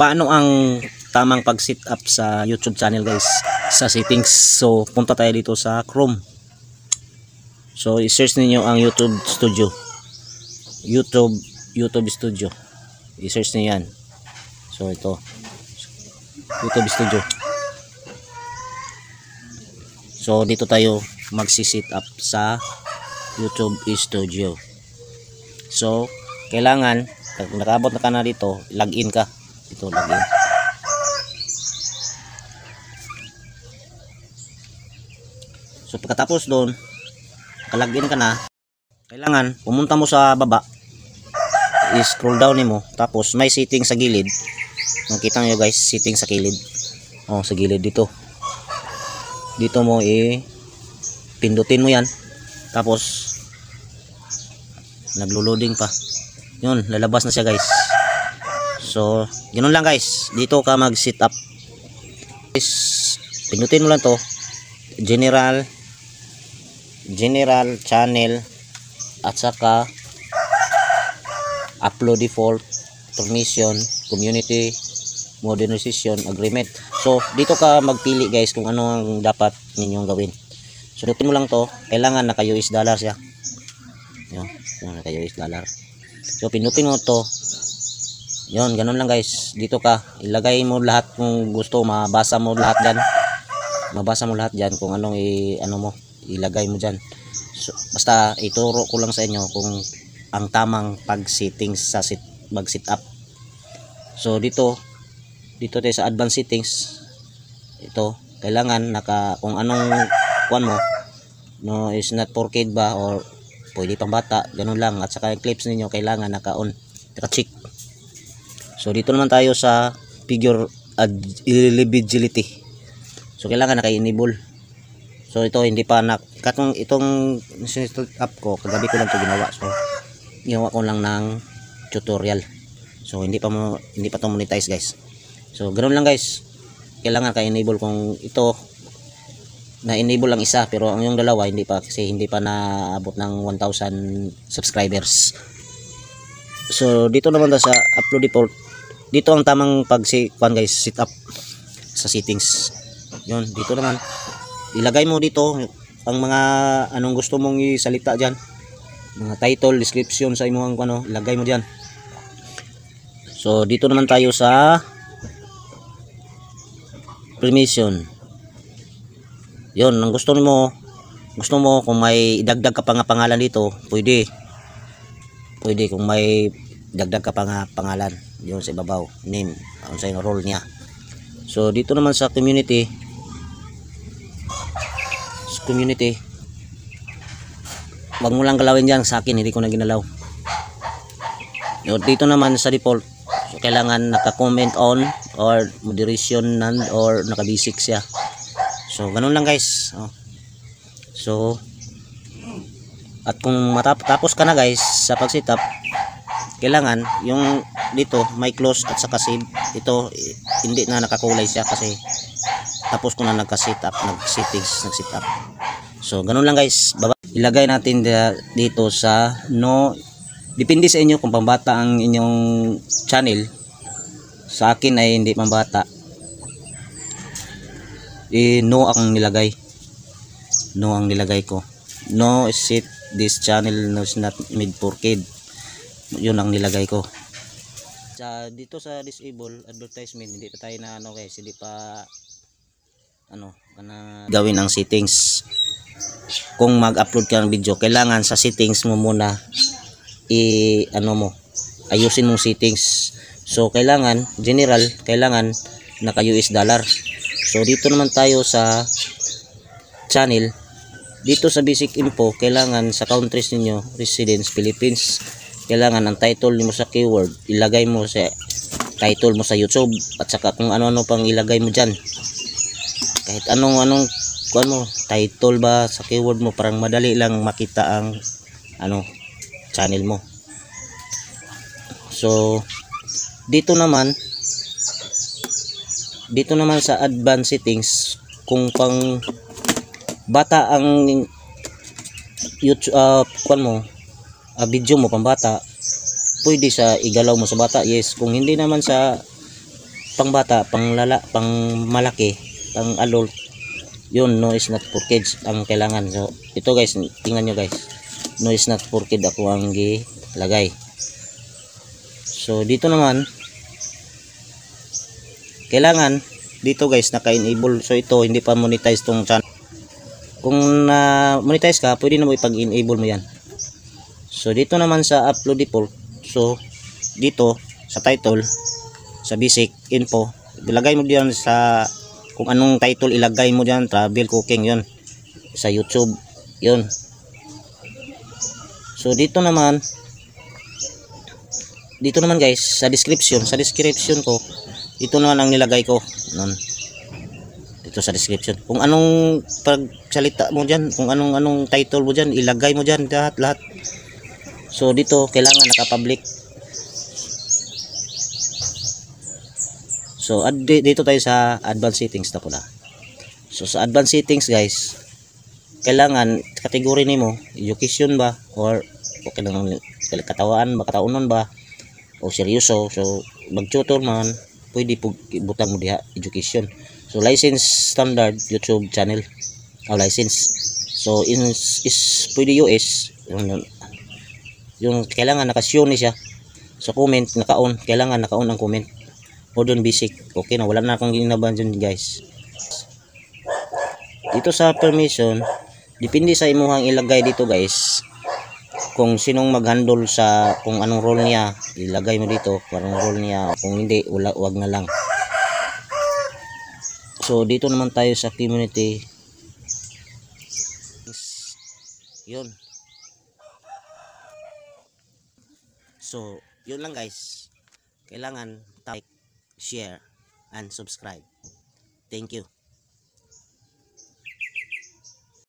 paano ang tamang pag-set up sa YouTube channel guys sa settings. So punta tayo dito sa Chrome. So i-search niyo ang YouTube Studio. YouTube Studio. I-search niyo yan. So ito. YouTube Studio. So dito tayo magsi-set up sa YouTube Studio. So kailangan pag nakabot na ka na dito, login ka. Ito, login. So pagkatapos doon, kalagin ka na, kailangan pumunta mo sa baba, i-scroll down mo, tapos may setting sa gilid. Makita nyo guys, setting sa gilid. Oh, sa gilid dito. Dito mo pindutin mo yan. Tapos naglo-loading pa. Yun, lalabas na siya guys. So, ganoon lang guys. Dito ka mag-set up. Pindutin mo lang to. General channel at saka upload default, permission, community, modernization, agreement. So, dito ka magpili guys kung ano ang dapat ninyong gawin. So, pindutin mo lang to. Kailangan naka US dollar siya. Yun, naka US dollar. So pinutin mo to. Yon, ganun lang guys. Dito ka, ilagay mo lahat kung gusto, mabasa mo lahat diyan. Mabasa mo lahat diyan kung anong ilagay mo diyan. So, basta ituro ko lang sa inyo kung ang tamang pag-settings sa mag-set up. So dito tayo sa advanced settings. Ito, kailangan kung anong kuan mo, no is not for kid ba or pwede pang bata, ganun lang. At saka yung clips ninyo kailangan naka-on, naka-check. So dito naman tayo sa figure eligibility. So kailangan naka-enable. So ito hindi pa itong set up ko, kagabi ko lang ito ginawa. So ginawa ko lang ng tutorial. So hindi pa to monetize guys. So ganun lang guys. Kailangan naka-enable kung ito na-enable lang isa, pero ang yung dalawa hindi pa, kasi hindi pa naabot ng 1,000 subscribers. So dito naman sa upload default, dito ang tamang guys, set up sa settings. Yun, dito naman ilagay mo dito ang mga anong gusto mong isalita diyan, mga title, description sa imong ilagay mo diyan. So dito naman tayo sa permission. Yon, ang gusto mo kung may idagdag ka pa nga pangalan dito, pwede kung may dagdag ka pa nga pangalan yon sa ibabaw, name, ang sa role niya. So dito naman sa community, wag mo lang galawin diyan, sa akin hindi ko na ginalaw. Dito naman sa default, so kailangan naka-comment on or moderation none or naka-basic siya. So ganun lang guys. So at kung matapos ka na guys sa pag-setup, kailangan yung dito may close at saka save. Ito hindi na nakakulay siya kasi tapos ko na nag-setup, nag-setup. So ganun lang guys. Ilagay natin dito sa no, depende sa inyo kung pambata ang inyong channel. Sa akin ay hindi pambata. No ang nilagay. No ang nilagay ko. No set this channel is not made for kid. Yun ang nilagay ko. Dito sa disable advertisement, hindi pa tayo na guys, hindi pa gawin ang settings. Kung mag-upload ka ng video, kailangan sa settings mo muna ayusin mong settings. So kailangan general, kailangan naka US dollar. So dito naman tayo sa channel. Dito sa basic info, kailangan sa countries ninyo, residence Philippines, kailangan ang title mo sa keyword, ilagay mo sa title mo sa YouTube, at saka kung ano-ano pang ilagay mo dyan. Kahit anong title ba sa keyword mo, parang madali lang makita ang channel mo. So dito naman sa advanced settings, kung pang bata ang YouTube video mo, pang bata, pwede sa igalaw mo sa bata, yes. Kung hindi naman sa pang bata, pang lala, pang malaki, pang adult, yun no is not for kids ang kailangan. So ito guys, tingnan nyo guys, no is not for kid ako ang gilagay. So dito naman kailangan dito guys naka-enable. So ito hindi pa monetize tong channel. Kung monetize ka, pwede na mo ipag-enable mo yan. So dito naman sa upload default, so dito sa title, sa basic info, ilagay mo diyan sa kung anong title ilagay mo diyan, travel, cooking, yun sa YouTube, yun. So dito naman guys sa description ko, ito naman ang nilagay ko nun. Dito sa description kung anong pagsalita mo diyan, kung anong title mo diyan, ilagay mo diyan lahat. So dito kailangan naka-public. So dito tayo sa advanced settings na pula. So sa advanced settings guys, kailangan kategory nimo education ba or okay lang katawaan ba, kataunon ba o seryoso. So mag-tutor man, pwede butang mo diha education. So license standard YouTube channel o license. So is pwede US yung kailangan naka-show ni siya. So comment naka-on, kailangan naka-on ang comment. O doon basic, okay na, wala na akong ginaban dyan guys. Dito sa permission, depende sa imuhang ilagay dito guys, kung sinong mag-handle sa kung anong role niya, ilagay mo dito kung anong role niya. Kung hindi, wag na lang. So dito naman tayo sa community, yun. So yun lang guys, kailangan like, share and subscribe. Thank you.